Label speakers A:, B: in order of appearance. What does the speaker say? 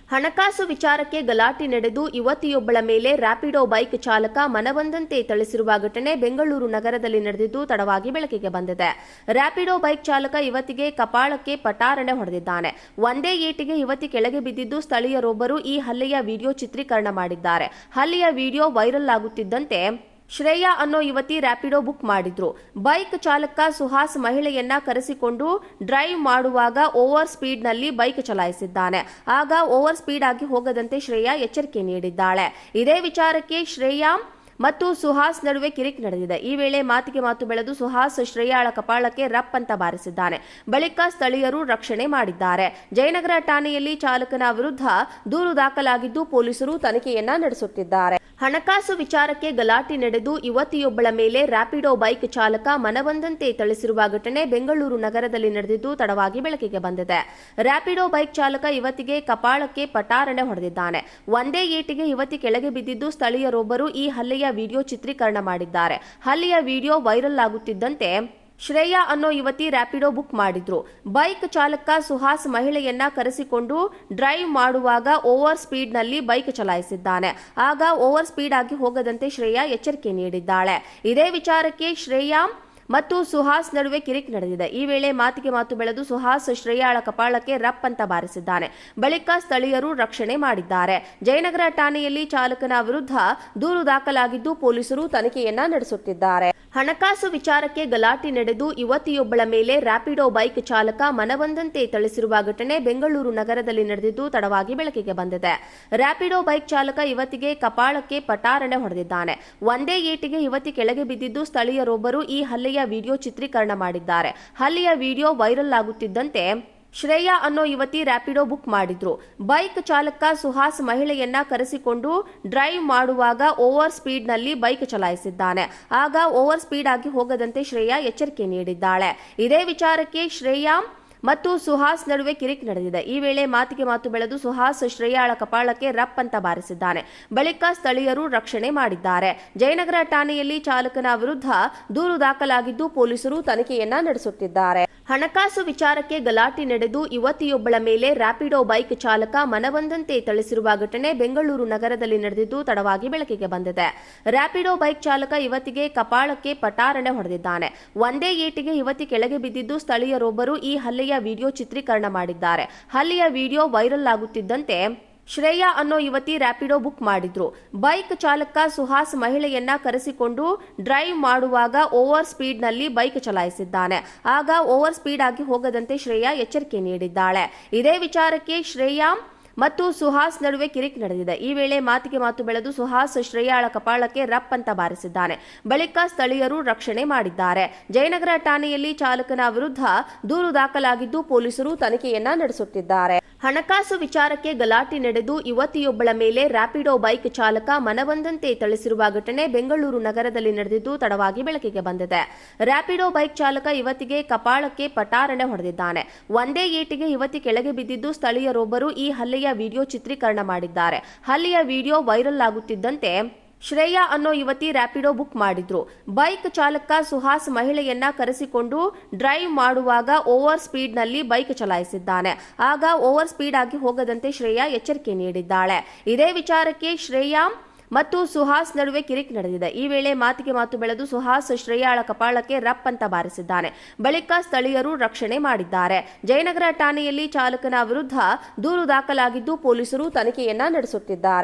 A: ಹಣಕಾಸು ವಿಚಾರಕ್ಕೆ ಗಲಾಟೆ ನಡೆದು ಯುವತಿಯೊಬ್ಬಳ ಮೇಲೆ ರ್ಯಾಪಿಡೋ ಬೈಕ್ ಚಾಲಕ ಮನಬಂದಂತೆ ಥಳಿಸಿರುವ ಘಟನೆ ಬೆಂಗಳೂರು ನಗರದಲ್ಲಿ ನಡೆದಿದ್ದು ತಡವಾಗಿ ಬೆಳಕಿಗೆ ಬಂದಿದೆ. ರ್ಯಾಪಿಡೋ ಬೈಕ್ ಚಾಲಕ ಯುವತಿಗೆ ಕಪಾಳಕ್ಕೆ ಪಟಾರಣೆ ಹೊಡೆದಿದ್ದಾನೆ. ಒಂದೇ ಏಟಿಗೆ ಯುವತಿ ಕೆಳಗೆ ಬಿದ್ದಿದ್ದು ಸ್ಥಳೀಯರೊಬ್ಬರು ಈ ಹಲ್ಲೆಯ ವಿಡಿಯೋ ಚಿತ್ರೀಕರಣ ಮಾಡಿದ್ದಾರೆ. ಹಲ್ಲೆಯ ವಿಡಿಯೋ ವೈರಲ್ ಆಗುತ್ತಿದ್ದಂತೆ ಶ್ರೇಯಾ ಅನ್ನೋ ಯುವತಿ ರ್ಯಾಪಿಡೋ ಬುಕ್ ಮಾಡಿದ್ರು. ಬೈಕ್ ಚಾಲಕ ಸುಹಾಸ್ ಮಹಿಳೆಯನ್ನ ಕರೆಸಿಕೊಂಡು ಡ್ರೈವ್ ಮಾಡುವಾಗ ಓವರ್ ಸ್ಪೀಡ್ನಲ್ಲಿ ಬೈಕ್ ಚಲಾಯಿಸಿದ್ದಾನೆ. ಆಗ ಓವರ್ ಸ್ಪೀಡ್ ಆಗಿ ಹೋಗದಂತೆ ಶ್ರೇಯಾ ಎಚ್ಚರಿಕೆ ನೀಡಿದ್ದಾಳೆ. ಇದೇ ವಿಚಾರಕ್ಕೆ ಶ್ರೇಯಾ ಮತ್ತು ಸುಹಾಸ್ ನಡುವೆ ಕಿರಿಕ್ ನಡೆದಿದೆ. ಈ ವೇಳೆ ಮಾತಿಗೆ ಮಾತು ಬೆಳೆದು ಸುಹಾಸ್ ಶ್ರೇಯಾಳ ಕಪಾಳಕ್ಕೆ ರಪ್ ಅಂತ ಬಾರಿಸಿದ್ದಾನೆ. ಬಳಿಕ ಸ್ಥಳೀಯರು ರಕ್ಷಣೆ ಮಾಡಿದ್ದಾರೆ. ಜಯನಗರ ಠಾಣೆಯಲ್ಲಿ ಚಾಲಕನ ವಿರುದ್ಧ ದೂರು ದಾಖಲಾಗಿದ್ದು ಪೊಲೀಸರು ತನಿಖೆಯನ್ನ ನಡೆಸುತ್ತಿದ್ದಾರೆ. ಹಣಕಾಸು ವಿಚಾರಕ್ಕೆ ಗಲಾಟೆ ನಡೆದು ಯುವತಿಯೊಬ್ಬಳ ಮೇಲೆ ರ್ಯಾಪಿಡೋ ಬೈಕ್ ಚಾಲಕ ಮನಬಂದಂತೆ ಥಳಿಸಿರುವ ಘಟನೆ ಬೆಂಗಳೂರು ನಗರದಲ್ಲಿ ನಡೆದಿದ್ದು ತಡವಾಗಿ ಬೆಳಕಿಗೆ ಬಂದಿದೆ. ರ್ಯಾಪಿಡೋ ಬೈಕ್ ಚಾಲಕ ಯುವತಿಗೆ ಕಪಾಳಕ್ಕೆ ಪಟಾರಣೆ ಹೊಡೆದಿದ್ದಾನೆ. ಒಂದೇ ಏಟಿಗೆ ಯುವತಿ ಕೆಳಗೆ ಬಿದ್ದಿದ್ದು ಸ್ಥಳೀಯರೊಬ್ಬರು ಈ ಹಲ್ಲೆಯ ವಿಡಿಯೋ ಚಿತ್ರೀಕರಣ ಮಾಡಿದ್ದಾರೆ. ಹಲ್ಲೆಯ ವಿಡಿಯೋ ವೈರಲ್ ಆಗುತ್ತಿದ್ದಂತೆ ಶ್ರೇಯಾ ಅನ್ನೋ ಯುವತಿ ರ್ಯಾಪಿಡೋ ಬುಕ್ ಮಾಡಿದ್ರು. ಬೈಕ್ ಚಾಲಕ ಸುಹಾಸ್ ಮಹಿಳೆಯನ್ನ ಕರೆಸಿಕೊಂಡು ಡ್ರೈವ್ ಮಾಡುವಾಗ ಓವರ್ ಸ್ಪೀಡ್ನಲ್ಲಿ ಬೈಕ್ ಚಲಾಯಿಸಿದ್ದಾನೆ. ಆಗ ಓವರ್ ಸ್ಪೀಡ್ ಆಗಿ ಹೋಗದಂತೆ ಶ್ರೇಯಾ ಎಚ್ಚರಿಕೆ ನೀಡಿದ್ದಾಳೆ. ಇದೇ ವಿಚಾರಕ್ಕೆ ಶ್ರೇಯಾ ಮತ್ತು ಸುಹಾಸ್ ನಡುವೆ ಕಿರಿಕ್ ನಡೆದಿದೆ. ಈ ವೇಳೆ ಮಾತಿಗೆ ಮಾತು ಬೆಳೆದು ಸುಹಾಸ್ ಶ್ರೇಯಾಳ ಕಪಾಳಕ್ಕೆ ರಪ್ ಅಂತ ಬಾರಿಸಿದ್ದಾನೆ. ಬಳಿಕ ಸ್ಥಳೀಯರು ರಕ್ಷಣೆ ಮಾಡಿದ್ದಾರೆ. ಜಯನಗರ ಠಾಣೆಯಲ್ಲಿ ಚಾಲಕನ ವಿರುದ್ಧ ದೂರು ದಾಖಲಾಗಿದ್ದು ಪೊಲೀಸರು ತನಿಖೆಯನ್ನ ನಡೆಸುತ್ತಿದ್ದಾರೆ. ಹಣಕಾಸು ವಿಚಾರಕ್ಕೆ ಗಲಾಟೆ ನಡೆದು ಯುವತಿಯೊಬ್ಬಳ ಮೇಲೆ ರ್ಯಾಪಿಡೋ ಬೈಕ್ ಚಾಲಕ ಮನಬಂದಂತೆ ಥಳಿಸಿರುವ ಘಟನೆ ಬೆಂಗಳೂರು ನಗರದಲ್ಲಿ ನಡೆದಿದ್ದು ತಡವಾಗಿ ಬೆಳಕಿಗೆ ಬಂದಿದೆ. ರ್ಯಾಪಿಡೋ ಬೈಕ್ ಚಾಲಕ ಯುವತಿಗೆ ಕಪಾಳಕ್ಕೆ ಪಟಾರಣೆ ಹೊಡೆದಿದ್ದಾನೆ. ಒಂದೇ ಏಟಿಗೆ ಯುವತಿ ಕೆಳಗೆ ಬಿದ್ದಿದ್ದು ಸ್ಥಳೀಯರೊಬ್ಬರು ಈ ಹಲ್ಲೆಯ ವಿಡಿಯೋ ಚಿತ್ರೀಕರಣ ಮಾಡಿದ್ದಾರೆ. ಹಲ್ಲೆಯ ವಿಡಿಯೋ ವೈರಲ್ ಆಗುತ್ತಿದ್ದಂತೆ ಶ್ರೇಯಾ ಅನ್ನೋ ಯುವತಿ ರ್ಯಾಪಿಡೋ ಬುಕ್ ಮಾಡಿದ್ರು. ಬೈಕ್ ಚಾಲಕ ಸುಹಾಸ್ ಮಹಿಳೆಯನ್ನ ಕರೆಸಿಕೊಂಡು ಡ್ರೈವ್ ಮಾಡುವಾಗ ಓವರ್ ಸ್ಪೀಡ್ನಲ್ಲಿ ಬೈಕ್ ಚಲಾಯಿಸಿದ್ದಾನೆ. ಆಗ ಓವರ್ ಸ್ಪೀಡ್ ಆಗಿ ಹೋಗದಂತೆ ಶ್ರೇಯಾ ಎಚ್ಚರಿಕೆ ನೀಡಿದ್ದಾಳೆ. ಇದೇ ವಿಚಾರಕ್ಕೆ ಶ್ರೇಯಾ ಮತ್ತು ಸುಹಾಸ್ ನಡುವೆ ಕಿರಿಕ್ ನಡೆದಿದೆ. ಈ ವೇಳೆ ಮಾತಿಗೆ ಮಾತು ಬೆಳೆದು ಸುಹಾಸ್ ಶ್ರೇಯಾಳ ಕಪಾಳಕ್ಕೆ ರಪ್ ಅಂತ ಬಾರಿಸಿದ್ದಾನೆ. ಬಳಿಕ ಸ್ಥಳೀಯರು ರಕ್ಷಣೆ ಮಾಡಿದ್ದಾರೆ. ಜಯನಗರ ಠಾಣೆಯಲ್ಲಿ ಚಾಲಕನ ವಿರುದ್ಧ ದೂರು ದಾಖಲಾಗಿದ್ದು ಪೊಲೀಸರು ತನಿಖೆಯನ್ನ ನಡೆಸುತ್ತಿದ್ದಾರೆ. ಹಣಕಾಸು ವಿಚಾರಕ್ಕೆ ಗಲಾಟೆ ನಡೆದು ಯುವತಿಯೊಬ್ಬಳ ಮೇಲೆ ರ್ಯಾಪಿಡೋ ಬೈಕ್ ಚಾಲಕ ಮನಬಂದಂತೆ ಥಳಿಸಿರುವ ಘಟನೆ ಬೆಂಗಳೂರು ನಗರದಲ್ಲಿ ನಡೆದಿದ್ದು ತಡವಾಗಿ ಬೆಳಕಿಗೆ ಬಂದಿದೆ. ರ್ಯಾಪಿಡೋ ಬೈಕ್ ಚಾಲಕ ಯುವತಿಗೆ ಕಪಾಳಕ್ಕೆ ಪಟಾರಣೆ ಹೊಡೆದಿದ್ದಾನೆ. ಒಂದೇ ಏಟಿಗೆ ಯುವತಿ ಕೆಳಗೆ ಬಿದ್ದಿದ್ದು ಸ್ಥಳೀಯರೊಬ್ಬರು ಈ ಹಲ್ಲೆಯ ವಿಡಿಯೋ ಚಿತ್ರೀಕರಣ ಮಾಡಿದ್ದಾರೆ. ಹಲ್ಲೆಯ ವಿಡಿಯೋ ವೈರಲ್ ಆಗುತ್ತಿದ್ದಂತೆ ಶ್ರೇಯಾ ಅನ್ನೋ ಯುವತಿ ರ್ಯಾಪಿಡೋ ಬುಕ್ ಮಾಡಿದ್ರು. ಬೈಕ್ ಚಾಲಕ ಸುಹಾಸ್ ಮಹಿಳೆಯನ್ನ ಕರೆಸಿಕೊಂಡು ಡ್ರೈವ್ ಮಾಡುವಾಗ ಓವರ್ ಸ್ಪೀಡ್ನಲ್ಲಿ ಬೈಕ್ ಚಲಾಯಿಸಿದ್ದಾನೆ. ಆಗ ಓವರ್ ಸ್ಪೀಡ್ ಆಗಿ ಹೋಗದಂತೆ ಶ್ರೇಯಾ ಎಚ್ಚರಿಕೆ ನೀಡಿದ್ದಾಳೆ. ಇದೇ ವಿಚಾರಕ್ಕೆ ಶ್ರೇಯಾ ಮತ್ತು ಸುಹಾಸ್ ನಡುವೆ ಕಿರಿಕ್ ನಡೆದಿದೆ. ಈ ವೇಳೆ ಮಾತಿಗೆ ಮಾತು ಬೆಳೆದು ಸುಹಾಸ್ ಶ್ರೇಯಾಳ ಕಪಾಳಕ್ಕೆ ರಪ್ ಅಂತ ಬಾರಿಸಿದ್ದಾನೆ. ಬಳಿಕ ಸ್ಥಳೀಯರು ರಕ್ಷಣೆ ಮಾಡಿದ್ದಾರೆ. ಜಯನಗರ ಠಾಣೆಯಲ್ಲಿ ಚಾಲಕನ ವಿರುದ್ಧ ದೂರು ದಾಖಲಾಗಿದ್ದು ಪೊಲೀಸರು ತನಿಖೆಯನ್ನ ನಡೆಸುತ್ತಿದ್ದಾರೆ. ಹಣಕಾಸು ವಿಚಾರಕ್ಕೆ ಗಲಾಟೆ ನಡೆದು ಯುವತಿಯೊಬ್ಬಳ ಮೇಲೆ ರ್ಯಾಪಿಡೋ ಬೈಕ್ ಚಾಲಕ ಮನಬಂದಂತೆ ಥಳಿಸಿರುವ ಘಟನೆ ಬೆಂಗಳೂರು ನಗರದಲ್ಲಿ ನಡೆದಿದ್ದು ತಡವಾಗಿ ಬೆಳಕಿಗೆ ಬಂದಿದೆ. ರ್ಯಾಪಿಡೋ ಬೈಕ್ ಚಾಲಕ ಯುವತಿಗೆ ಕಪಾಳಕ್ಕೆ ಪಟಾರಣೆ ಹೊಡೆದಿದ್ದಾನೆ. ಒಂದೇ ಏಟಿಗೆ ಯುವತಿ ಕೆಳಗೆ ಬಿದ್ದಿದ್ದು ಸ್ಥಳೀಯರೊಬ್ಬರು ಈ ಹಲ್ಲೆಯ ವಿಡಿಯೋ ಚಿತ್ರೀಕರಣ ಮಾಡಿದ್ದಾರೆ. ಹಲ್ಲೆಯ ವಿಡಿಯೋ ವೈರಲ್ ಆಗುತ್ತಿದ್ದಂತೆ ಶ್ರೇಯಾ ಅನ್ನೋ ಯುವತಿ ರ್ಯಾಪಿಡೋ ಬುಕ್ ಮಾಡಿದ್ರು. ಬೈಕ್ ಚಾಲಕ ಸುಹಾಸ್ ಮಹಿಳೆಯನ್ನ ಕರೆಸಿಕೊಂಡು ಡ್ರೈವ್ ಮಾಡುವಾಗ ಓವರ್ ಸ್ಪೀಡ್ನಲ್ಲಿ ಬೈಕ್ ಚಲಾಯಿಸಿದ್ದಾನೆ. ಆಗ ಓವರ್ ಸ್ಪೀಡ್ ಆಗಿ ಹೋಗದಂತೆ ಶ್ರೇಯಾ ಎಚ್ಚರಿಕೆ ನೀಡಿದ್ದಾಳೆ. ಇದೇ ವಿಚಾರಕ್ಕೆ ಶ್ರೇಯಾ ಮತ್ತು ಸುಹಾಸ್ ನಡುವೆ ಕಿರಿಕ್ ನಡೆದಿದೆ. ಈ ವೇಳೆ ಮಾತಿಗೆ ಮಾತು ಬೆಳೆದು ಸುಹಾಸ್ ಶ್ರೇಯಾಳ ಕಪಾಳಕ್ಕೆ ರಪ್ ಅಂತ ಬಾರಿಸಿದ್ದಾನೆ. ಬಳಿಕ ಸ್ಥಳೀಯರು ರಕ್ಷಣೆ ಮಾಡಿದ್ದಾರೆ. ಜಯನಗರ ಠಾಣೆಯಲ್ಲಿ ಚಾಲಕನ ವಿರುದ್ಧ ದೂರು ದಾಖಲಾಗಿದ್ದು ಪೊಲೀಸರು ತನಿಖೆಯನ್ನ ನಡೆಸುತ್ತಿದ್ದಾರೆ.